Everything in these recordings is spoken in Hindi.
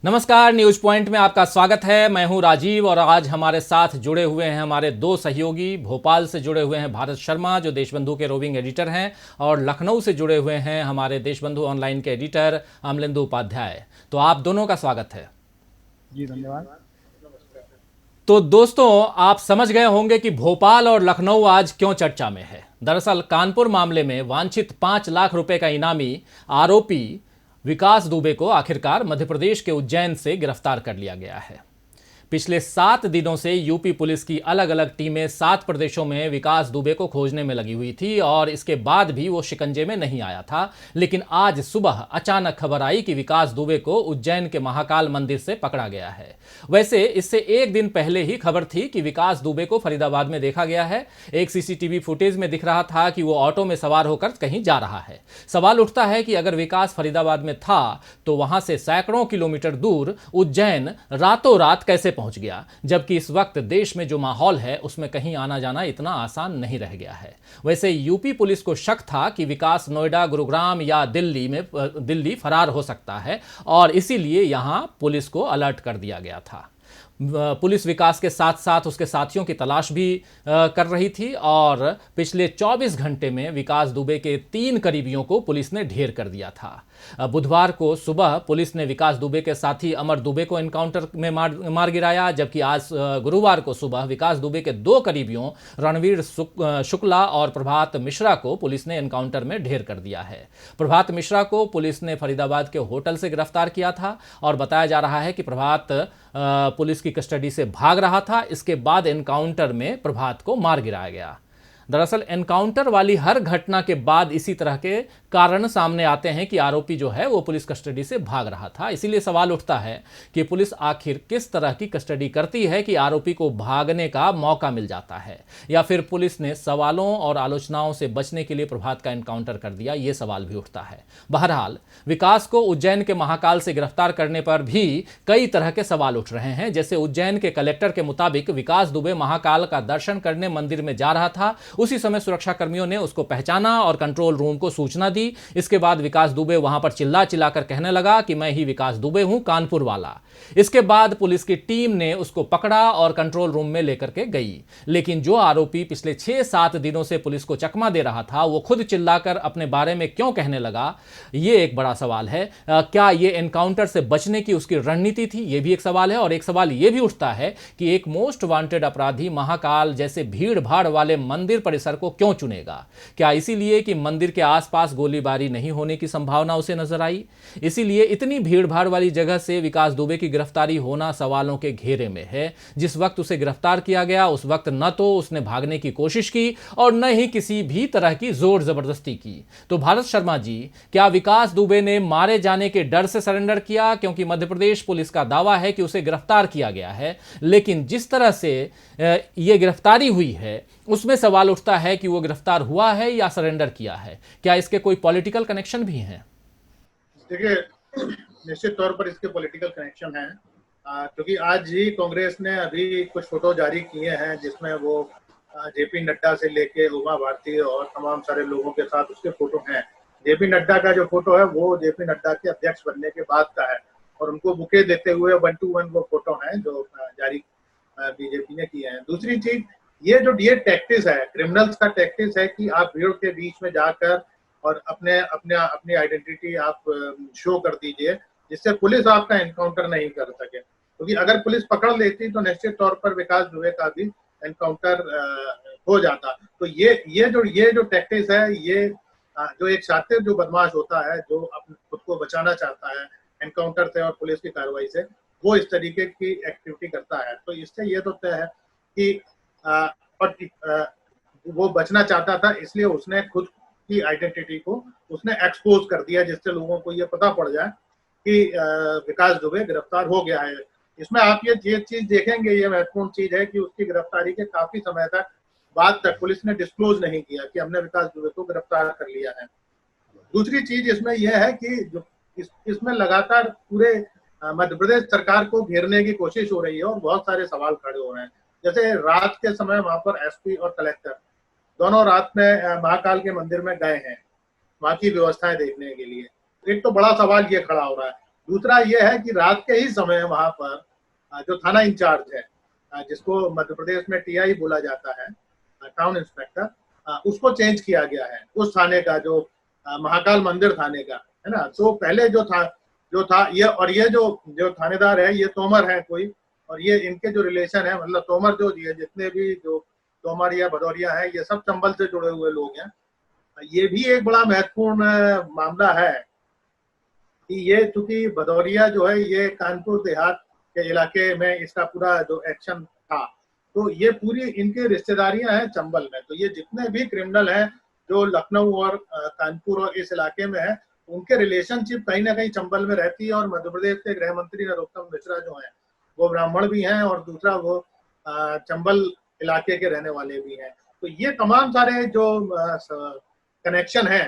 नमस्कार, न्यूज पॉइंट में आपका स्वागत है। मैं हूं राजीव और आज हमारे साथ जुड़े हुए हैं हमारे दो सहयोगी। भोपाल से जुड़े हुए हैं भारत शर्मा जो देशबंधु के रोविंग एडिटर हैं, और लखनऊ से जुड़े हुए हैं हमारे देशबंधु ऑनलाइन के एडिटर अमलेंदु उपाध्याय। तो आप दोनों का स्वागत है। जी धन्यवाद। तो दोस्तों, आप समझ गए होंगे कि भोपाल और लखनऊ आज क्यों चर्चा में है। दरअसल कानपुर मामले में वांछित 5 लाख रुपए का इनामी आरोपी विकास दुबे को आखिरकार मध्य प्रदेश के उज्जैन से गिरफ्तार कर लिया गया है। पिछले 7 दिनों से यूपी पुलिस की अलग अलग टीमें 7 प्रदेशों में विकास दुबे को खोजने में लगी हुई थी और इसके बाद भी वो शिकंजे में नहीं आया था। लेकिन आज सुबह अचानक खबर आई कि विकास दुबे को उज्जैन के महाकाल मंदिर से पकड़ा गया है। वैसे इससे एक दिन पहले ही खबर थी कि विकास दुबे को फरीदाबाद में देखा गया है। एक सीसीटीवी फुटेज में दिख रहा था कि वो ऑटो में सवार होकर कहीं जा रहा है। सवाल उठता है कि अगर विकास फरीदाबाद में था तो वहां से सैकड़ों किलोमीटर दूर उज्जैन रातों रात कैसे पहुंच गया, जबकि इस वक्त देश में जो माहौल है उसमें कहीं आना जाना इतना आसान नहीं रह गया है। वैसे यूपी पुलिस को शक था कि विकास नोएडा, गुरुग्राम या दिल्ली फरार हो सकता है और इसीलिए यहां पुलिस को अलर्ट कर दिया गया था। पुलिस विकास के साथ साथ उसके साथियों की तलाश भी कर रही थी और पिछले 24 घंटे में विकास दुबे के 3 करीबियों को पुलिस ने ढेर कर दिया था। बुधवार को सुबह पुलिस ने विकास दुबे के साथी अमर दुबे को एनकाउंटर में मार गिराया, जबकि आज गुरुवार को सुबह विकास दुबे के 2 करीबियों रणवीर शुक्ला और प्रभात मिश्रा को पुलिस ने एनकाउंटर में ढेर कर दिया है। प्रभात मिश्रा को पुलिस ने फरीदाबाद के होटल से गिरफ्तार किया था और बताया जा रहा है कि प्रभात पुलिस की कस्टडी से भाग रहा था। इसके बाद एनकाउंटर में प्रभात को मार गिराया गया। दरअसल एनकाउंटर वाली हर घटना के बाद इसी तरह के कारण सामने आते हैं कि आरोपी जो है वो पुलिस कस्टडी से भाग रहा था। इसीलिए सवाल उठता है कि पुलिस आखिर किस तरह की कस्टडी करती है कि आरोपी को भागने का मौका मिल जाता है, या फिर पुलिस ने सवालों और आलोचनाओं से बचने के लिए प्रभात का एनकाउंटर कर दिया, ये सवाल भी उठता है। बहरहाल विकास को उज्जैन के महाकाल से गिरफ्तार करने पर भी कई तरह के सवाल उठ रहे हैं। जैसे उज्जैन के कलेक्टर के मुताबिक विकास दुबे महाकाल का दर्शन करने मंदिर में जा रहा था। उसी समय सुरक्षा कर्मियों ने उसको पहचाना और कंट्रोल रूम को सूचना दी। इसके बाद विकास दुबे वहां पर चिल्ला चिल्लाकर कहने लगा कि मैं ही विकास दुबे हूं, कानपुर वाला। इसके बाद पुलिस की टीम ने उसको पकड़ा और कंट्रोल रूम में लेकर के गई। लेकिन जो आरोपी पिछले 6-7 दिनों से पुलिस को चकमा दे रहा था, वो खुद चिल्लाकर अपने बारे में क्यों कहने लगा, ये एक बड़ा सवाल है। क्या ये एनकाउंटर से बचने की उसकी रणनीति थी, ये भी एक सवाल है। और एक सवाल ये भी उठता है कि एक मोस्ट वांटेड अपराधी महाकाल जैसे भीड़ भाड़ वाले मंदिर परिसर को क्यों चुनेगा? क्या इसीलिए कि मंदिर के आसपास गोलीबारी नहीं होने की संभावना उसे नजर आई? इसीलिए इतनी भीड़ भाड़ वाली जगह से विकास दुबे की गिरफ्तारी होना सवालों के घेरे में है। जिस वक्त उसे गिरफ्तार किया गया उस वक्त न तो उसने भागने की कोशिश की और न ही किसी भी तरह की जोर जबरदस्ती की। तो भारत शर्मा जी, क्या विकास दुबे ने मारे जाने के डर से सरेंडर किया? क्योंकि मध्य प्रदेश पुलिस का दावा है कि उसे गिरफ्तार किया गया है, लेकिन जिस तरह से यह गिरफ्तारी हुई है उसमें सवाल उठता है कि वो गिरफ्तार हुआ है या सरेंडर किया है। क्या इसके कोई पॉलिटिकल कनेक्शन भी हैं? देखिए, निश्चित तौर पर इसके पॉलिटिकल कनेक्शन हैं, क्योंकि आज ही कांग्रेस ने अभी कुछ फोटो जारी किए हैं जिसमें वो जेपी नड्डा से लेके उमा भारती और तमाम सारे लोगों के साथ उसके फोटो हैं। जेपी नड्डा का जो फोटो है वो जेपी नड्डा के अध्यक्ष बनने के बाद का है और उनको बुके देते हुए 1-to-1 वो फोटो हैं जो जारी बीजेपी ने किए हैं। दूसरी चीज, ये टैक्टिस है, क्रिमिनल्स का टैक्टिस है कि आप भीड़ के बीच में जाकर और अपनी आइडेंटिटी आप शो कर दीजिए जिससे पुलिस आपका एनकाउंटर नहीं कर सके। क्योंकि अगर पुलिस पकड़ लेती तो निश्चित तौर पर विकास दुबे का भी एनकाउंटर हो जाता। तो ये जो टैक्टिस है, ये जो एक शातिर जो बदमाश होता है, जो अपने खुद को बचाना चाहता है एनकाउंटर से और पुलिस की कार्रवाई से, वो इस तरीके की एक्टिविटी करता है। तो इससे ये तो तय है कि वो बचना चाहता था, इसलिए उसने खुद की आइडेंटिटी को उसने एक्सपोज कर दिया जिससे लोगों को ये पता पड़ जाए कि विकास दुबे गिरफ्तार हो गया है। इसमें आप ये चीज देखेंगे, ये महत्वपूर्ण चीज है कि उसकी गिरफ्तारी के काफी समय तक बाद तक पुलिस ने डिस्क्लोज नहीं किया कि हमने विकास दुबे को गिरफ्तार कर लिया है। दूसरी चीज इसमें यह है कि जो इसमें लगातार पूरे मध्य प्रदेश सरकार को घेरने की कोशिश हो रही है और बहुत सारे सवाल खड़े हो रहे हैं। जैसे रात के समय वहां पर एसपी और कलेक्टर दोनों रात में महाकाल के मंदिर में गए हैं वहां की व्यवस्थाएं देखने के लिए। एक तो बड़ा सवाल ये खड़ा हो रहा है। दूसरा ये है कि रात के ही समय वहां पर जो थाना इंचार्ज है, जिसको मध्य प्रदेश में टीआई बोला जाता है, टाउन इंस्पेक्टर, उसको चेंज किया गया है उस थाने का, जो महाकाल मंदिर थाने का है ना। तो पहले जो था ये, और ये जो थानेदार है ये तोमर है कोई, और ये इनके जो रिलेशन है, मतलब तोमर जो ये जितने भी जो तोमर या भदौरिया है, ये सब चंबल से जुड़े हुए लोग हैं। ये भी एक बड़ा महत्वपूर्ण मामला है कि ये, चूंकि भदौरिया जो है ये कानपुर देहात के इलाके में इसका पूरा जो एक्शन था, तो ये पूरी इनकी रिश्तेदारियां हैं चंबल में। तो ये जितने भी क्रिमिनल हैं जो लखनऊ और कानपुर और इस इलाके में है, उनके रिलेशनशिप कहीं ना कहीं चंबल में रहती है। और मध्य प्रदेश के गृह मंत्री नरोत्तम मिश्रा जो हैं वो ब्राह्मण भी हैं, और दूसरा वो चंबल इलाके के रहने वाले भी हैं। तो ये तमाम सारे जो कनेक्शन है,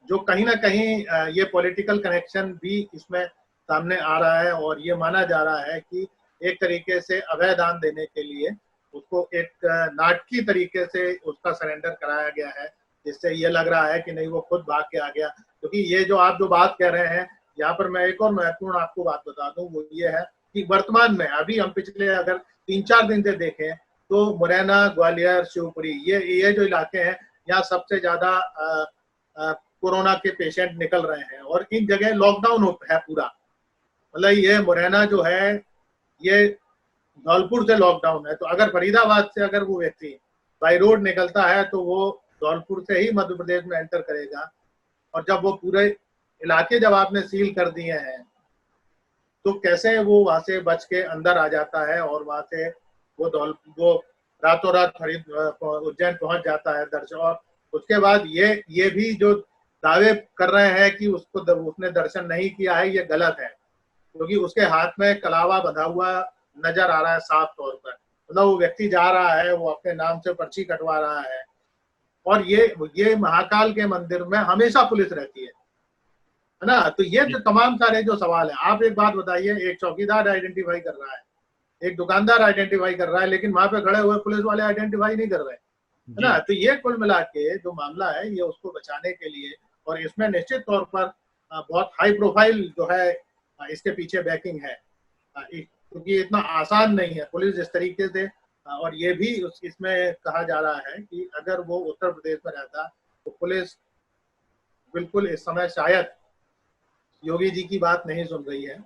जो कहीं ना कहीं ये पॉलिटिकल कनेक्शन भी इसमें सामने आ रहा है। और ये माना जा रहा है कि एक तरीके से अभय दान देने के लिए उसको एक नाटकीय तरीके से उसका सरेंडर कराया गया है, जिससे ये लग रहा है कि नहीं वो खुद भाग के आ गया। क्योंकि ये जो आप जो बात कह रहे हैं, यहाँ पर मैं एक और महत्वपूर्ण आपको बात बता दूं, वो ये है कि वर्तमान में अभी हम पिछले अगर 3-4 दिन से देखें तो मुरैना, ग्वालियर, शिवपुरी, ये जो इलाके हैं, यहाँ सबसे ज्यादा कोरोना के पेशेंट निकल रहे हैं। और इन जगह लॉकडाउन है पूरा, मतलब ये मुरैना जो है ये धौलपुर से लॉकडाउन है। तो अगर फरीदाबाद से अगर वो व्यक्ति बाई रोड निकलता है तो वो धौलपुर से ही मध्य प्रदेश में एंटर करेगा। और जब वो पूरे इलाके जब आपने सील कर दिए हैं, तो कैसे वो वहां से बच के अंदर आ जाता है और वहां से वो रातों रात उज्जैन पहुंच जाता है दर्शन। और उसके बाद ये भी जो दावे कर रहे हैं कि उसने दर्शन नहीं किया है, ये गलत है। क्योंकि उसके हाथ में कलावा बंधा हुआ नजर आ रहा है साफ तौर पर, मतलब वो व्यक्ति जा रहा है, वो अपने नाम से पर्ची कटवा रहा है। और ये महाकाल के मंदिर में हमेशा पुलिस रहती है ना। तो ये जो तमाम सारे जो सवाल है, आप एक बात बताइए, एक चौकीदार आइडेंटिफाई कर रहा है, एक दुकानदार आइडेंटिफाई कर रहा है, लेकिन वहां पे खड़े हुए पुलिस वाले आइडेंटिफाई नहीं कर रहे, है ना। तो ये कुल मिला के जो मामला है, ये उसको बचाने के लिए, और इसमें निश्चित तौर पर बहुत हाई प्रोफाइल जो है इसके पीछे बैकिंग है, क्योंकि इतना आसान नहीं है पुलिस इस तरीके से। और ये भी इसमें कहा जा रहा है कि अगर वो उत्तर प्रदेश में रहता तो पुलिस बिल्कुल इस समय शायद योगी जी की बात नहीं सुन रही है,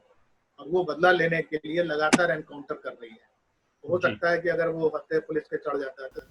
और वो बदला लेने के लिए लगातार एनकाउंटर कर रही है। हो सकता है कि अगर वो हत्या पुलिस के चढ़ जाता है तो।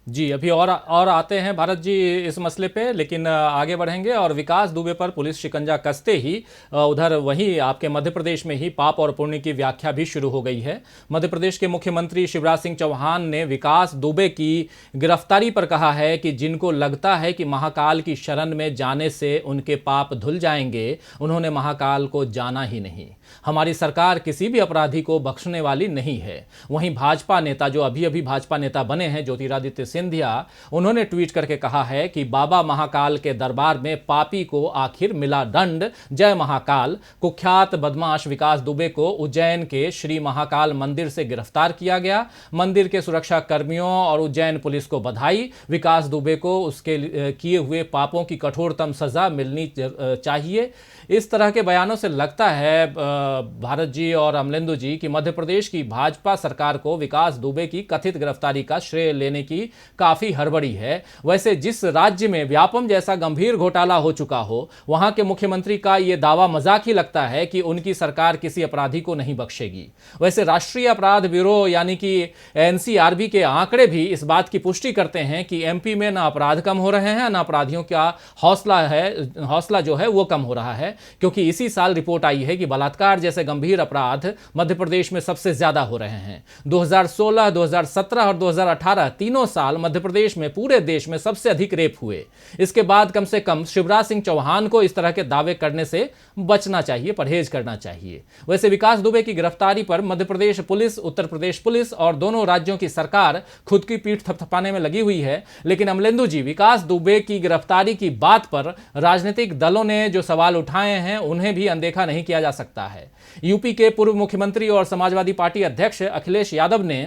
जी, अभी और आते हैं भारत जी इस मसले पे, लेकिन आगे बढ़ेंगे। और विकास दुबे पर पुलिस शिकंजा कसते ही उधर वहीं आपके मध्य प्रदेश में ही पाप और पुण्य की व्याख्या भी शुरू हो गई है। मध्य प्रदेश के मुख्यमंत्री शिवराज सिंह चौहान ने विकास दुबे की गिरफ्तारी पर कहा है कि जिनको लगता है कि महाकाल की शरण में जाने से उनके पाप धुल जाएंगे, उन्होंने महाकाल को जाना ही नहीं। हमारी सरकार किसी भी अपराधी को बख्शने वाली नहीं है। वहीं भाजपा नेता, जो अभी अभी भाजपा नेता बने हैं, ज्योतिरादित्य सिंधिया, उन्होंने ट्वीट करके कहा है कि बाबा महाकाल के दरबार में पापी को आखिर मिला दंड, जय महाकाल। कुख्यात बदमाश विकास दुबे को उज्जैन के श्री महाकाल मंदिर से गिरफ्तार किया गया। मंदिर के सुरक्षा कर्मियों और उज्जैन पुलिस को बधाई। विकास दुबे को उसके किए हुए पापों की कठोरतम सजा मिलनी चाहिए। इस तरह के बयानों से लगता है भारत जी और अमलेंदु जी कि मध्य प्रदेश की भाजपा सरकार को विकास दुबे की कथित गिरफ्तारी का श्रेय लेने की काफी हड़बड़ी है। वैसे जिस राज्य में व्यापम जैसा गंभीर घोटाला हो चुका हो, वहां के मुख्यमंत्री का यह दावा मजाक ही लगता है कि उनकी सरकार किसी अपराधी को नहीं बख्शेगी। वैसे राष्ट्रीय अपराध ब्यूरो यानी कि एनसीआरबी के आंकड़े भी इस बात की पुष्टि करते हैं कि एमपी में न अपराध कम हो रहे हैं, न अपराधियों का हौसला जो है वो कम हो रहा है। क्योंकि इसी साल रिपोर्ट आई है कि बलात्कार जैसे गंभीर अपराध मध्य प्रदेश में सबसे ज्यादा हो रहे हैं। 2016, 2017 और 2018 तीनों साल मध्य प्रदेश में पूरे देश में सबसे अधिक रेप हुए। इसके बाद कम से कम शिवराज सिंह चौहान को इस तरह के दावे करने से बचना चाहिए, परहेज करना चाहिए। वैसे विकास दुबे की गिरफ्तारी पर मध्य प्रदेश पुलिस, उत्तर प्रदेश पुलिस और दोनों राज्यों की सरकार खुद की पीठ थपथपाने में लगी हुई है। लेकिन अमलेंदु जी, विकास दुबे की गिरफ्तारी की बात पर राजनीतिक दलों ने जो सवाल उठाए हैं उन्हें भी अनदेखा नहीं किया जा सकता है। यूपी के पूर्व मुख्यमंत्री और समाजवादी पार्टी अध्यक्ष अखिलेश यादव ने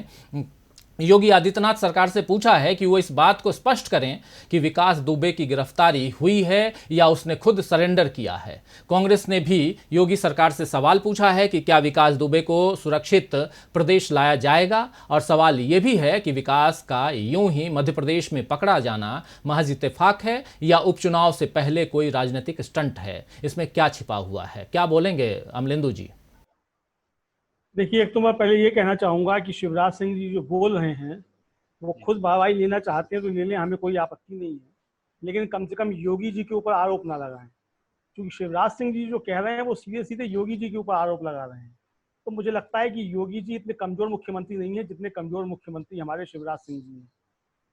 योगी आदित्यनाथ सरकार से पूछा है कि वो इस बात को स्पष्ट करें कि विकास दुबे की गिरफ्तारी हुई है या उसने खुद सरेंडर किया है। कांग्रेस ने भी योगी सरकार से सवाल पूछा है कि क्या विकास दुबे को सुरक्षित प्रदेश लाया जाएगा, और सवाल ये भी है कि विकास का यूं ही मध्य प्रदेश में पकड़ा जाना महज इत्तेफाक है या उपचुनाव से पहले कोई राजनीतिक स्टंट है। इसमें क्या छिपा हुआ है, क्या बोलेंगे अमलेंदु जी? देखिए, एक तो मैं पहले ये कहना चाहूंगा कि शिवराज सिंह जी जो बोल रहे हैं वो खुद वाहवाही लेना चाहते हैं तो ले लें, हमें कोई आपत्ति नहीं है, लेकिन कम से कम योगी जी के ऊपर आरोप ना लगाएं। क्योंकि शिवराज सिंह जी जो कह रहे हैं वो सीधे सीधे योगी जी के ऊपर आरोप लगा रहे हैं। तो मुझे लगता है कि योगी जी इतने कमजोर मुख्यमंत्री नहीं है जितने कमजोर मुख्यमंत्री हमारे शिवराज सिंह जी हैं।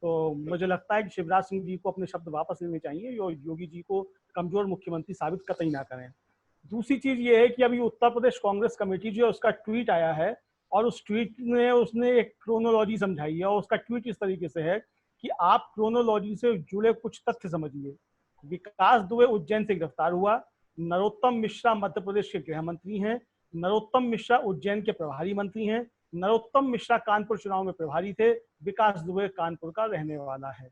तो मुझे लगता है कि शिवराज सिंह जी को अपने शब्द वापस लेने चाहिए और योगी जी को कमजोर मुख्यमंत्री साबित कतई ना करें। दूसरी चीज ये है कि अभी उत्तर प्रदेश कांग्रेस कमेटी जो है उसका ट्वीट आया है और उस ट्वीट में उसने एक क्रोनोलॉजी समझाई है और उसका ट्वीट इस तरीके से है कि आप क्रोनोलॉजी से जुड़े कुछ तथ्य समझिए। विकास दुबे उज्जैन से गिरफ्तार हुआ, नरोत्तम मिश्रा मध्य प्रदेश के गृह मंत्री हैं, नरोत्तम मिश्रा उज्जैन के प्रभारी मंत्री हैं, नरोत्तम मिश्रा कानपुर चुनाव में प्रभारी थे, विकास दुबे कानपुर का रहने वाला है।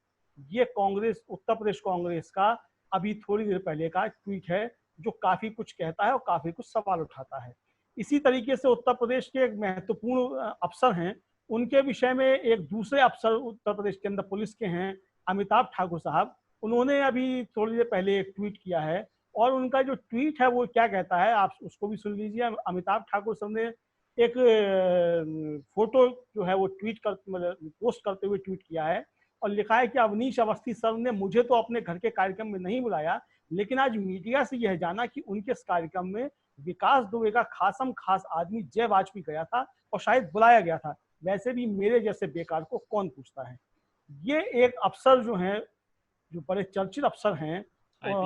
ये कांग्रेस, उत्तर प्रदेश कांग्रेस का अभी थोड़ी देर पहले का ट्वीट है जो काफी कुछ कहता है और काफी कुछ सवाल उठाता है। इसी तरीके से उत्तर प्रदेश के एक महत्वपूर्ण अफसर हैं, उनके विषय में एक दूसरे अफसर उत्तर प्रदेश के अंदर पुलिस के हैं, अमिताभ ठाकुर साहब, उन्होंने अभी थोड़ी देर पहले एक ट्वीट किया है और उनका जो ट्वीट है वो क्या कहता है आप उसको भी सुन लीजिए। अमिताभ ठाकुर साहब ने एक फोटो जो है वो ट्वीट कर मतलब पोस्ट करते हुए ट्वीट किया है और लिखा है कि अवनीश अवस्थी सर ने मुझे तो अपने घर के कार्यक्रम में नहीं बुलाया, लेकिन आज मीडिया से यह जाना कि उनके इस कार्यक्रम में विकास दुबे का खासम खास आदमी जय वाजपेयी गया था और शायद बुलाया गया था। वैसे भी मेरे जैसे बेकार को कौन पूछता है। ये एक अफसर जो हैं, जो बड़े चर्चित अफसर हैं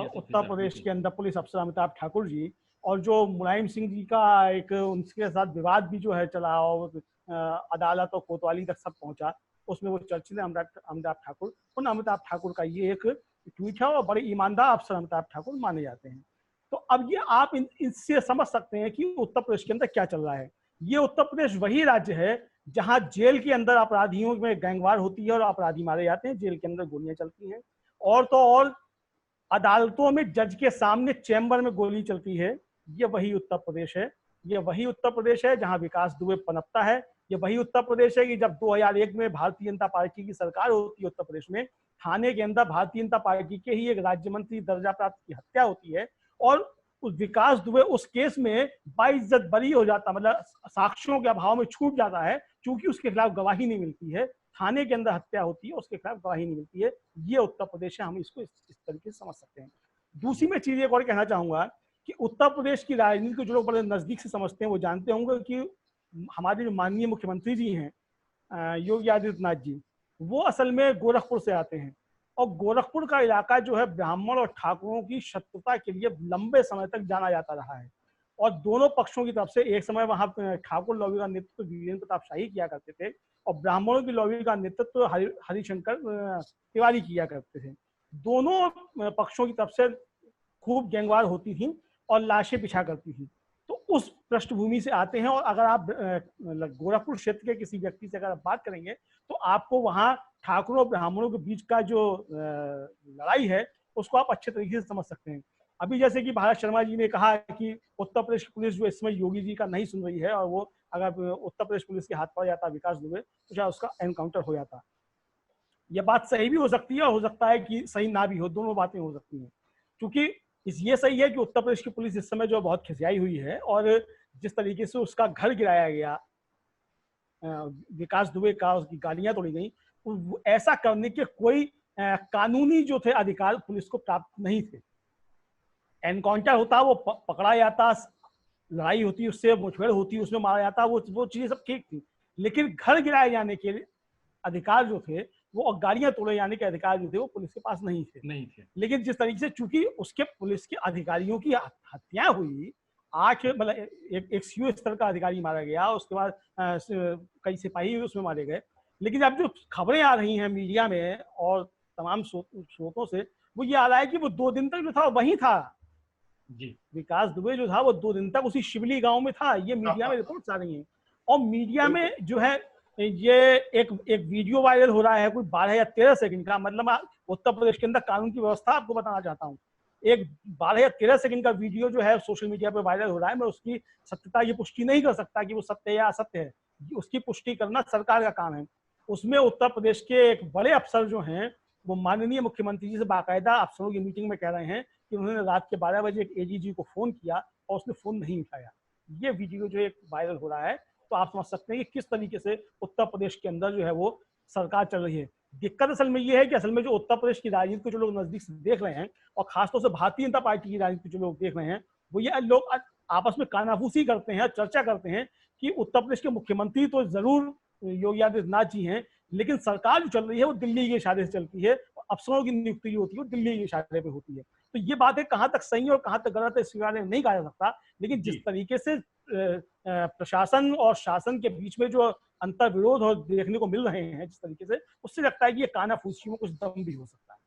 उत्तर प्रदेश के अंदर, पुलिस अफसर अमिताभ ठाकुर जी, और जो मुलायम सिंह जी का एक उनके साथ विवाद भी जो है चला और अदालत और कोतवाली तक सब पहुंचा, उसमें वो चर्चित है अमिताभ ठाकुर। उन अमिताभ ठाकुर का ये एक ट्वीट है और बड़े ईमानदार अफसर अमिताभ ठाकुर माने जाते हैं। तो अब ये आप इससे समझ सकते हैं कि उत्तर प्रदेश के अंदर क्या चल रहा है। ये उत्तर प्रदेश वही राज्य है जहां जेल के अंदर अपराधियों में गैंगवार होती है और अपराधी मारे जाते हैं, जेल के अंदर गोलियां चलती हैं, और तो और अदालतों में जज के सामने चैम्बर में गोली चलती है। ये वही उत्तर प्रदेश है। ये वही उत्तर प्रदेश है जहां विकास दुबे पनपता है। ये वही उत्तर प्रदेश है कि जब 2001 में भारतीय जनता पार्टी की सरकार होती है उत्तर प्रदेश में, थाने के अंदर भारतीय जनता पार्टी के ही एक राज्य मंत्री दर्जा प्राप्त की हत्या होती है और उस विकास दुबे उस केस में बाइज्जत बरी हो जाता, मतलब साक्ष्यों के अभाव में छूट जाता है क्योंकि उसके खिलाफ गवाही नहीं मिलती है। थाने के अंदर हत्या होती है, उसके खिलाफ गवाही नहीं मिलती है। ये उत्तर प्रदेश है, हम इसको इस तरीके से समझ सकते हैं। दूसरी मैं चीज एक और कहना चाहूंगा कि उत्तर प्रदेश की राजनीति को जो लोग बड़े नजदीक से समझते हैं वो जानते होंगे कि हमारे जो माननीय मुख्यमंत्री जी हैं योगी आदित्यनाथ जी, वो असल में गोरखपुर से आते हैं और गोरखपुर का इलाका जो है ब्राह्मण और ठाकुरों की शत्रुता के लिए लंबे समय तक जाना जाता रहा है और दोनों पक्षों की तरफ से एक समय वहां ठाकुर लॉबी का नेतृत्व वीरेंद्र प्रताप शाही किया करते थे और ब्राह्मणों की लॉबी का नेतृत्व हरिशंकर तिवारी किया करते थे। दोनों पक्षों की तरफ से खूब गैंगवार होती थी और लाशें बिछा करती थी। तो उस पृष्ठभूमि से आते हैं और अगर आप गोरखपुर क्षेत्र के किसी व्यक्ति से अगर आप बात करेंगे तो आपको वहां ठाकुरों और ब्राह्मणों के बीच का जो लड़ाई है उसको आप अच्छे तरीके से समझ सकते हैं। अभी जैसे कि भारत शर्मा जी ने कहा कि उत्तर प्रदेश की पुलिस जो इस समय योगी जी का नहीं सुन रही है और वो अगर उत्तर प्रदेश पुलिस के हाथ पड़ जाता विकास दुबे तो शायद उसका एनकाउंटर हो जाता। यह बात सही भी हो सकती है और हो सकता है कि सही ना भी हो, दोनों बातें हो सकती हैं। क्योंकि ये सही है कि उत्तर प्रदेश की पुलिस इस समय जो बहुत खिसियाई हुई है और जिस तरीके से उसका घर गिराया गया विकास दुबे का, उसकी गालियां तोड़ी गई, ऐसा करने के कोई कानूनी जो थे अधिकार पुलिस को प्राप्त नहीं थे। एनकाउंटर होता, वो पकड़ा जाता, लड़ाई होती, उससे मुठभेड़ होती, उसमें मारा जाता, वो चीजें सब ठीक थी, लेकिन घर गिराए जाने के अधिकार जो थे वो और गाड़ियां तोड़े जाने के अधिकार जो थे वो पुलिस के पास नहीं थे। लेकिन जिस तरीके से चूंकि उसके पुलिस के अधिकारियों की हत्या हुई, 8 मतलब एक सीओ स्तर का अधिकारी मारा गया, उसके बाद कई सिपाही उसमें मारे गए, लेकिन अब जो खबरें आ रही हैं मीडिया में और तमाम स्रोतों से वो ये आ रहा है कि वो 2 दिन तक जो था वहीं था जी। विकास दुबे जो था वो 2 दिन तक उसी शिवली गांव में था। ये मीडिया में रिपोर्ट्स आ रही हैं और मीडिया में जो है ये एक एक वीडियो वायरल हो रहा है कोई 12 या 13 सेकंड का, मतलब उत्तर प्रदेश के अंदर कानून की व्यवस्था आपको बताना चाहता हूँ। एक 12 या 13 सेकंड का वीडियो जो है सोशल मीडिया पर वायरल हो रहा है, मैं उसकी सत्यता ये पुष्टि नहीं कर सकता कि वो सत्य या असत्य है, उसकी पुष्टि करना सरकार का काम है। उसमें उत्तर प्रदेश के एक बड़े अफसर जो हैं वो माननीय मुख्यमंत्री जी से बाकायदा अफसरों की मीटिंग में कह रहे हैं कि उन्होंने रात के 12 बजे एक एजीजी को फोन किया और उसने फोन नहीं उठाया। ये वीडियो जो एक वायरल हो रहा है, तो आप समझ सकते हैं कि किस तरीके से उत्तर प्रदेश के अंदर जो है वो सरकार चल रही है। दिक्कत असल में ये है कि असल में जो उत्तर प्रदेश की राजनीति को जो लोग नजदीक से देख रहे हैं और खासतौर से भारतीय जनता पार्टी की राजनीति को जो लोग देख रहे हैं, वो ये लोग आपस में कानाफूसी करते हैं, चर्चा करते हैं कि उत्तर प्रदेश के मुख्यमंत्री तो जरूर योगी आदित्यनाथ जी हैं, लेकिन सरकार जो चल रही है वो दिल्ली के इशारे से चलती है, और अफसरों की नियुक्ति जो होती है वो दिल्ली के इशारे पे होती है। तो ये बात है कहाँ तक सही है और कहाँ तक गलत है इसके बारे में नहीं कहा जा सकता, लेकिन जिस तरीके से प्रशासन और शासन के बीच में जो अंतर विरोध और देखने को मिल रहे हैं जिस तरीके से, उससे लगता है कि ये कानाफूसी में कुछ दम भी हो सकता है।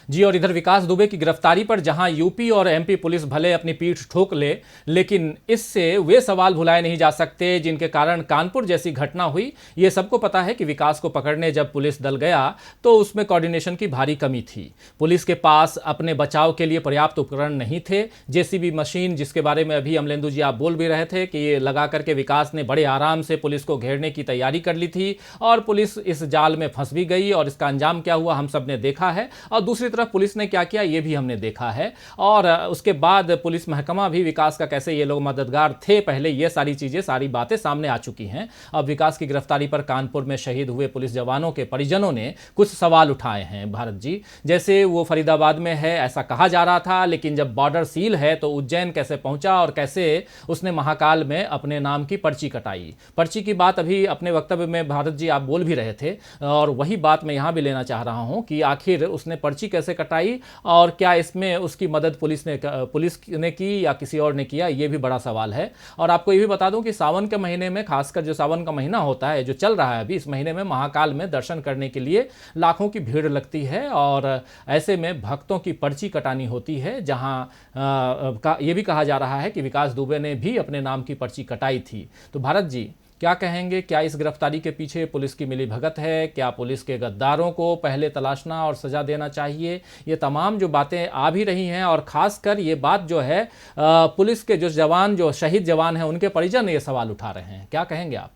जी, और इधर विकास दुबे की गिरफ्तारी पर जहां यूपी और एमपी पुलिस भले अपनी पीठ ठोक ले, लेकिन इससे वे सवाल भुलाए नहीं जा सकते जिनके कारण कानपुर जैसी घटना हुई। ये सबको पता है कि विकास को पकड़ने जब पुलिस दल गया तो उसमें कोऑर्डिनेशन की भारी कमी थी। पुलिस के पास अपने बचाव के लिए पर्याप्त उपकरण नहीं थे। जेसीबी मशीन, जिसके बारे में अभी अमलेंदु जी आप बोल भी रहे थे कि ये लगा करके विकास ने बड़े आराम से पुलिस को घेरने की तैयारी कर ली थी, और पुलिस इस जाल में फंस भी गई, और इसका अंजाम क्या हुआ हम सब ने देखा है। और दूसरी तरफ पुलिस ने क्या किया ये भी हमने देखा है, और उसके बाद पुलिस महकमा भी विकास का कैसे ये लोग मददगार थे पहले, ये सारी चीजें, सारी बातें सामने आ चुकी हैं। अब विकास की गिरफ्तारी पर कानपुर में शहीद हुए पुलिस जवानों के परिजनों ने कुछ सवाल उठाए हैं भारत जी। जैसे वो फरीदाबाद में है ऐसा कहा जा रहा था, लेकिन जब बॉर्डर सील है तो उज्जैन कैसे पहुंचा, और कैसे उसने महाकाल में अपने नाम की पर्ची कटाई। पर्ची की बात अभी अपने वक्तव्य में भारत जी आप बोल भी रहे थे, और वही बात मैं यहां भी लेना चाह रहा हूं कि आखिर उसने पर्ची कैसे कटाई, और क्या इसमें उसकी मदद पुलिस ने की या किसी और ने किया, ये भी बड़ा सवाल है। और आपको ये भी बता दूं कि सावन के महीने में, खासकर जो सावन का महीना होता है जो चल रहा है अभी, इस महीने में महाकाल में दर्शन करने के लिए लाखों की भीड़ लगती है, और ऐसे में भक्तों की पर्ची कटानी होती है। जहां ये भी कहा जा रहा है कि विकास दुबे ने भी अपने नाम की पर्ची कटाई थी। तो भारत जी क्या कहेंगे, क्या इस गिरफ्तारी के पीछे पुलिस की मिलीभगत है? क्या पुलिस के गद्दारों को पहले तलाशना और सजा देना चाहिए? ये तमाम जो बातें आ भी रही हैं, और खासकर ये बात जो है पुलिस के जो जवान, जो शहीद जवान हैं, उनके परिजन ये सवाल उठा रहे हैं। क्या कहेंगे आप?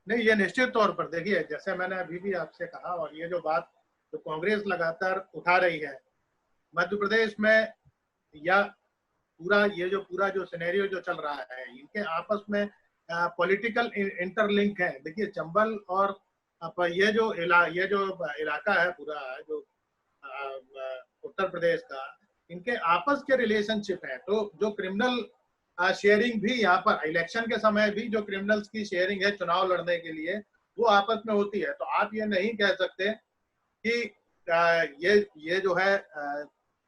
नहीं, ये निश्चित तौर पर देखिए, जैसे मैंने अभी भी आपसे कहा, और ये जो बात जो कांग्रेस लगातार उठा रही है मध्य प्रदेश में, या पूरा जो सिनेरियो जो चल रहा है, इनके आपस में पॉलिटिकल इंटरलिंक है। देखिए, चंबल और ये जो इलाका है पूरा, जो उत्तर प्रदेश का, इनके आपस के रिलेशनशिप है। तो जो क्रिमिनल शेयरिंग भी यहाँ पर इलेक्शन के समय भी जो क्रिमिनल्स की शेयरिंग है चुनाव लड़ने के लिए, वो आपस में होती है। तो आप ये नहीं कह सकते कि ये जो है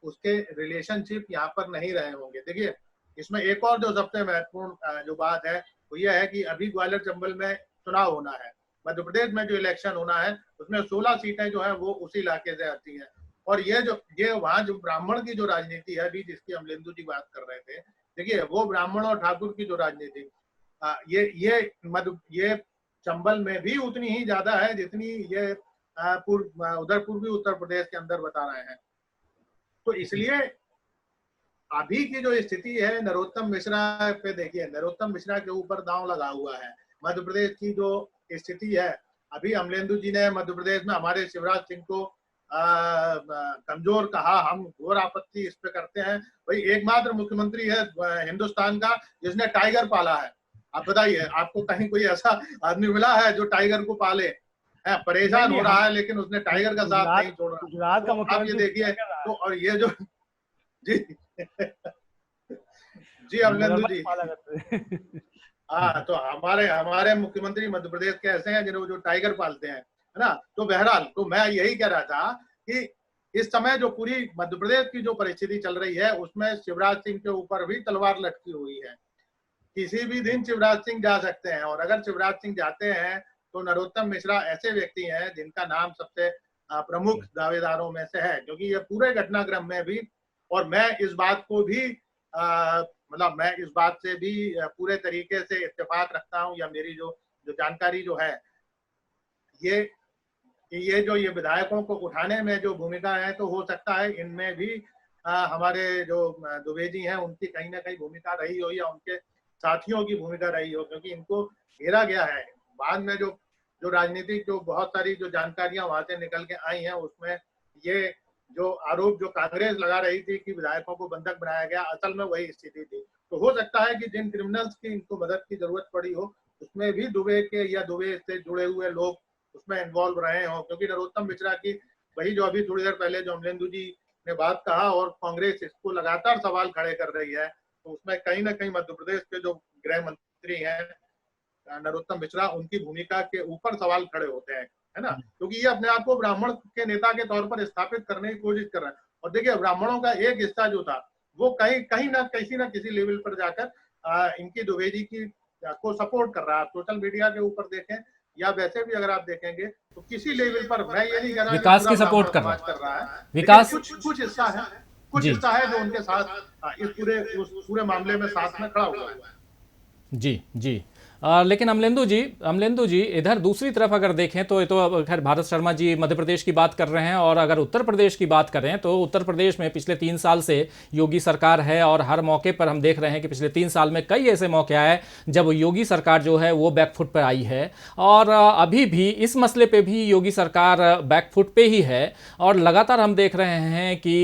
उसके रिलेशनशिप यहाँ पर नहीं रहे होंगे। देखिए, इसमें एक और जो सबसे महत्वपूर्ण जो बात है वो ये है कि अभी ग्वालियर चंबल में चुनाव होना है। मध्य प्रदेश में जो इलेक्शन होना है उसमें 16 सीटें जो है वो उसी इलाके से आती हैं। और ये वहाँ जो ब्राह्मण की जो राजनीति है अभी, जिसकी अमलेंदु जी बात कर रहे थे, देखिए वो ब्राह्मण और ठाकुर की जो राजनीति ये चंबल में भी उतनी ही ज्यादा है जितनी ये उधर पूर्वी उत्तर प्रदेश के अंदर बता रहे हैं। तो इसलिए अभी की जो स्थिति है नरोत्तम मिश्रा पे, देखिए नरोत्तम मिश्रा के ऊपर दांव लगा हुआ है। मध्य प्रदेश की जो स्थिति है, अभी अमलेंदु जी ने मध्य प्रदेश में हमारे शिवराज सिंह को कमजोर कहा, हम घोर आपत्ति इस पे करते हैं। भाई, एकमात्र मुख्यमंत्री है हिंदुस्तान का जिसने टाइगर पाला है। आप बताइए, आपको कहीं कोई ऐसा आदमी मिला है जो टाइगर को पाले? है परेशान हो रहा है लेकिन उसने टाइगर का साथ नहीं छोड़ रहा। गुजरात का आप ये देखिए, तो और ये जो जी जी अमलेंदु जी, हाँ, तो हमारे मुख्यमंत्री मध्य प्रदेश के ऐसे हैं जो टाइगर पालते हैं, है ना। तो बहरहाल, तो मैं यही कह रहा था कि इस समय जो पूरी मध्य प्रदेश की जो परिस्थिति चल रही है उसमें शिवराज सिंह के ऊपर भी तलवार लटकी हुई है। किसी भी दिन शिवराज सिंह जा सकते हैं, और अगर शिवराज सिंह जाते हैं तो नरोत्तम मिश्रा ऐसे व्यक्ति हैं जिनका नाम सबसे प्रमुख दावेदारों में से है, क्योंकि ये पूरे घटनाक्रम में भी, और मैं इस बात को भी मैं इस बात से भी पूरे तरीके से इत्तेफाक रखता हूं, या मेरी जो जानकारी जो है ये जो ये विधायकों को उठाने में जो भूमिका है, तो हो सकता है इनमें भी हमारे जो दुबे जी हैं उनकी कहीं ना कहीं भूमिका रही हो, या उनके साथियों की भूमिका रही हो, क्योंकि इनको घेरा गया है। बाद में जो जो राजनीतिक जो बहुत सारी जो जानकारियां वहां से निकल के आई हैं, उसमें ये जो आरोप जो कांग्रेस लगा रही थी कि विधायकों को बंधक बनाया गया, असल में वही स्थिति थी। तो हो सकता है कि जिन क्रिमिनल्स की इनको मदद की जरूरत पड़ी हो, उसमें भी दुबे के या दुबे से जुड़े हुए लोग उसमें इन्वॉल्व रहे हों, क्योंकि नरोत्तम मिश्रा की वही जो अभी थोड़ी देर पहले जो अमलेंदु जी ने बात कहा, और कांग्रेस इसको लगातार सवाल खड़े कर रही है, तो उसमें कहीं ना कहीं मध्य प्रदेश के जो गृह मंत्री हैं नरोत्तम मिश्रा, उनकी भूमिका के ऊपर सवाल खड़े होते हैं, है ना, क्योंकि ये अपने आप को ब्राह्मण के नेता के तौर पर स्थापित करने की कोशिश कर रहे हैं। और देखिए, ब्राह्मणों का एक हिस्सा जो था वो कहीं ना किसी लेवल पर जाकर इनकी द्विवेदी की को सपोर्ट कर रहा है। सोशल मीडिया के ऊपर देखें या वैसे भी अगर आप देखेंगे तो किसी लेवल पर, मैं ये नहीं कह रहा विकास की सपोर्ट कर रहा है, विकास कुछ हिस्सा है, कुछ हिस्सा है जो उनके साथ इस पूरे मामले में साथ में खड़ा हुआ है। जी जी। लेकिन अमलेंदु जी इधर दूसरी तरफ अगर देखें तो ये तो अब खैर भारत शर्मा जी मध्य प्रदेश की बात कर रहे हैं, और अगर उत्तर प्रदेश की बात करें तो उत्तर प्रदेश में पिछले 3 साल से योगी सरकार है, और हर मौके पर हम देख रहे हैं कि पिछले 3 साल में कई ऐसे मौके आए जब योगी सरकार जो है वो बैकफुट पर आई है, और अभी भी इस मसले पर भी योगी सरकार बैकफुट पे ही है, और लगातार हम देख रहे हैं कि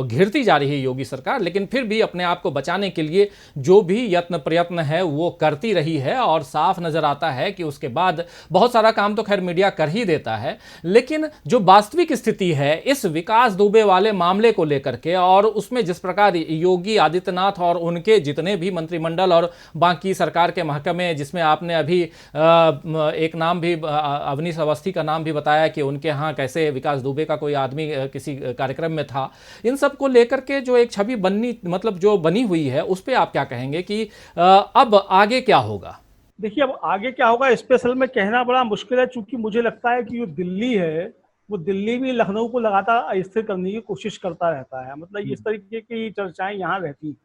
घिरती जा रही है योगी सरकार, लेकिन फिर भी अपने आप को बचाने के लिए जो भी यत्न प्रयत्न है वो करती रही है। और साफ नजर आता है कि उसके बाद बहुत सारा काम तो खैर मीडिया कर ही देता है, लेकिन जो वास्तविक स्थिति है इस विकास दुबे वाले मामले को लेकर के, और उसमें जिस प्रकार योगी आदित्यनाथ और उनके जितने भी मंत्रिमंडल और बाकी सरकार के महकमे, जिसमें आपने अभी एक नाम भी अवनीश अवस्थी का नाम भी बताया कि उनके यहाँ कैसे विकास दुबे का कोई आदमी किसी कार्यक्रम में था, इन सब को लेकर के जो एक छवि बनी हुई है, उस पर आप क्या कहेंगे कि अब आगे क्या होगा? देखिए, अब आगे क्या होगा स्पेशल में कहना बड़ा मुश्किल है, क्योंकि मुझे लगता है कि जो दिल्ली है वो दिल्ली भी लखनऊ को लगातार अस्थिर करने की कोशिश करता रहता है। मतलब इस तरीके की चर्चाएं यहाँ रहती हैं,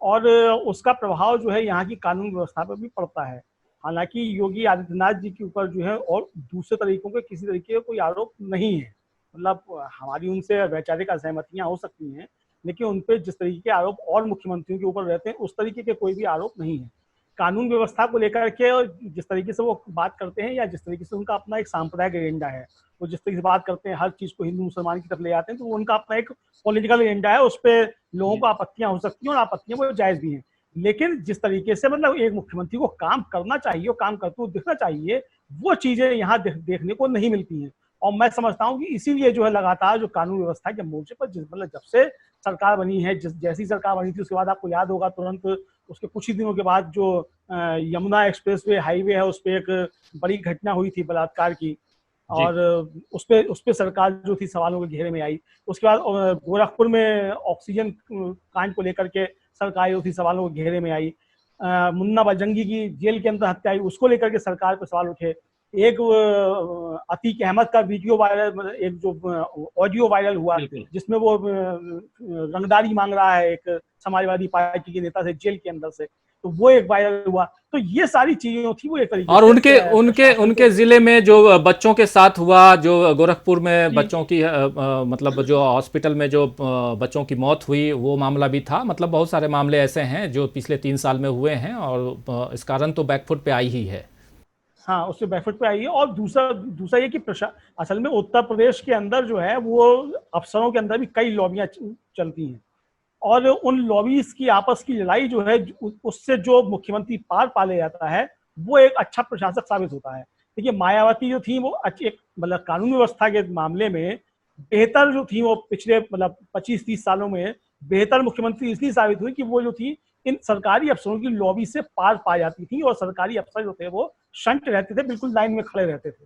और उसका प्रभाव जो है यहाँ की कानून व्यवस्था पर भी पड़ता है। हालांकि योगी आदित्यनाथ जी के ऊपर जो है और दूसरे तरीकों के किसी तरीके का कोई आरोप नहीं है, मतलब हमारी उनसे वैचारिक असहमतियां हो सकती हैं, लेकिन उन पर जिस तरीके के आरोप और मुख्यमंत्रियों के ऊपर रहते हैं उस तरीके के कोई भी आरोप नहीं है। कानून व्यवस्था को लेकर के और जिस तरीके से वो बात करते हैं, या जिस तरीके से उनका अपना एक सांप्रदायिक एजेंडा है, वो जिस तरीके से बात करते हैं, हर चीज को हिंदू मुसलमान की तरफ ले जाते हैं, तो वो उनका अपना एक पॉलिटिकल एजेंडा है। उस पर लोगों को आपत्तियां हो सकती हैं, और आपत्तियां वो जायज भी हैं। लेकिन जिस तरीके से मतलब एक मुख्यमंत्री को काम करना चाहिए और काम करते हुए दिखना चाहिए, वो चीजें यहाँ देखने को नहीं मिलती हैं। और मैं समझता हूँ कि इसीलिए जो है लगातार जो कानून व्यवस्था के मोर्चे पर मतलब जब से सरकार बनी है, जैसी सरकार बनी थी उसके बाद आपको याद होगा तुरंत उसके कुछ ही दिनों के बाद जो यमुना एक्सप्रेसवे हाईवे है उस पर एक बड़ी घटना हुई थी बलात्कार की, और उस पे सरकार जो थी सवालों के घेरे में आई। उसके बाद गोरखपुर में ऑक्सीजन कांड को लेकर के सरकार जो थी सवालों के घेरे में आई। मुन्ना बजरंगी की जेल के अंदर हत्या आई, उसको लेकर के सरकार पर सवाल उठे। एक अतीक अहमद का वीडियो वायरल, मतलब एक जो ऑडियो वायरल हुआ जिसमें वो रंगदारी मांग रहा है एक समाजवादी पार्टी के नेता से जेल के अंदर से, तो वो एक वायरल हुआ। तो ये सारी चीजें थी वो एक तरीके और उनके जिले में जो बच्चों के साथ हुआ, जो गोरखपुर में बच्चों की मतलब जो हॉस्पिटल में जो बच्चों की मौत हुई, वो मामला भी था। मतलब बहुत सारे मामले ऐसे हैं जो पिछले 3 साल में हुए हैं, और इस कारण तो बैकफुट पे आई ही है। हाँ, उससे बैकफुट पे आई है। और दूसरा ये कि असल में उत्तर प्रदेश के अंदर जो है वो अफसरों के अंदर भी कई लॉबियां चलती हैं, और उन लॉबीज की आपस की लड़ाई जो है उससे जो मुख्यमंत्री पार पा ले जाता है वो एक अच्छा प्रशासक साबित होता है। देखिए, मायावती जो थी वो एक मतलब कानून व्यवस्था के मामले में बेहतर जो थी, वो पिछले मतलब 25-30 सालों में बेहतर मुख्यमंत्री इसलिए साबित हुई कि वो जो थी इन सरकारी अफसरों की लॉबी से पार पा जाती थी, और सरकारी अफसर जो थे वो शंट रहते थे, बिल्कुल लाइन में खड़े रहते थे।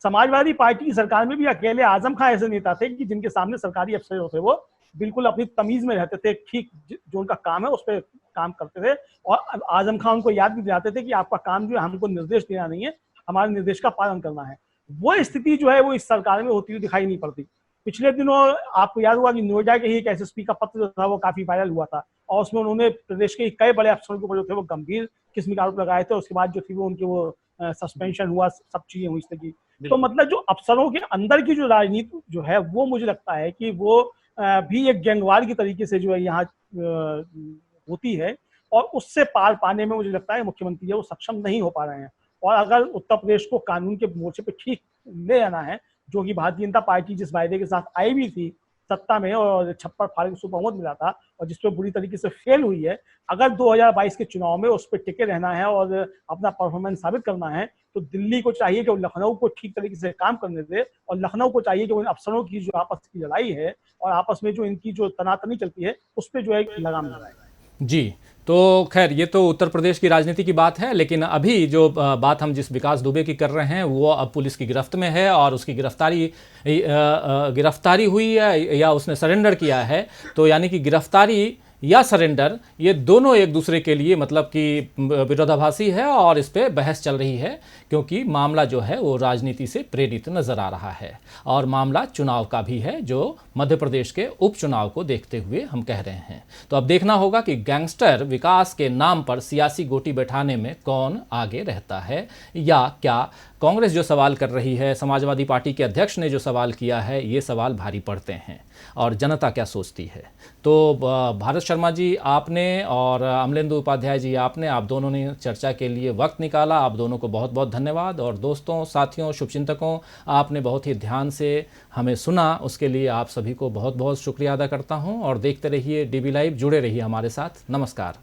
समाजवादी पार्टी की सरकार में भी अकेले आजम खान ऐसे नेता थे कि जिनके सामने सरकारी अफसर जो थे वो बिल्कुल अपनी तमीज में रहते थे, ठीक जो उनका काम है उस पर काम करते थे, और आजम खान उनको याद भी दिलाते थे कि आपका काम जो है हमको निर्देश देना नहीं है, हमारे निर्देश का पालन करना है। वो स्थिति जो है वो इस सरकार में होती हुई दिखाई नहीं पड़ती। पिछले दिनों आपको याद हुआ कि नोएडा के ही एक एसएसपी का पत्र जो था वो काफी वायरल हुआ था, और उसमें उन्होंने प्रदेश के कई बड़े अफसरों के ऊपर जो थे वो गंभीर किस्म के आरोप लगाए थे। उसके बाद जो थी वो उनके वो सस्पेंशन हुआ, सब चीजें हुई इस तरह की। तो मतलब जो अफसरों के अंदर की जो राजनीति जो है वो मुझे लगता है कि वो भी एक गैंगवार की तरीके से जो है यहाँ होती है, और उससे पार पाने में मुझे लगता है मुख्यमंत्री है वो सक्षम नहीं हो पा रहे हैं। और अगर उत्तर प्रदेश को कानून के मोर्चे पे ठीक ले आना है, जो कि भारतीय जनता पार्टी जिस वायदे के साथ आई भी थी सत्ता में और छप्पर फाड़ के बहुमत मिला था और जिस पर बुरी तरीके से फेल हुई है, अगर 2022 के चुनाव में उस पर टिके रहना है और अपना परफॉर्मेंस साबित करना है, तो दिल्ली को चाहिए कि वो लखनऊ को ठीक तरीके से काम करने दे, और लखनऊ को चाहिए कि उन अफसरों की जो आपस की लड़ाई है और आपस में जो इनकी जो तनातनी चलती है उस पर जो है लगाम लगाए। जी, तो खैर ये तो उत्तर प्रदेश की राजनीति की बात है, लेकिन अभी जो बात हम जिस विकास दुबे की कर रहे हैं वो अब पुलिस की गिरफ्त में है और उसकी गिरफ्तारी हुई है या उसने सरेंडर किया है। तो यानी कि गिरफ्तारी या सरेंडर, ये दोनों एक दूसरे के लिए मतलब कि विरोधाभासी है और इस पे बहस चल रही है, क्योंकि मामला जो है वो राजनीति से प्रेरित नजर आ रहा है और मामला चुनाव का भी है, जो मध्य प्रदेश के उपचुनाव को देखते हुए हम कह रहे हैं। तो अब देखना होगा कि गैंगस्टर विकास के नाम पर सियासी गोटी बैठाने में कौन आगे रहता है, या क्या कांग्रेस जो सवाल कर रही है, समाजवादी पार्टी के अध्यक्ष ने जो सवाल किया है, ये सवाल भारी पड़ते हैं और जनता क्या सोचती है। तो भारत शर्मा जी आपने और अमलेंदु उपाध्याय जी आपने, आप दोनों ने चर्चा के लिए वक्त निकाला, आप दोनों को बहुत बहुत धन्यवाद। और दोस्तों, साथियों, शुभचिंतकों, आपने बहुत ही ध्यान से हमें सुना, उसके लिए आप सभी को बहुत बहुत शुक्रिया अदा करता हूं। और देखते रहिए DB लाइव, जुड़े रहिए हमारे साथ। नमस्कार।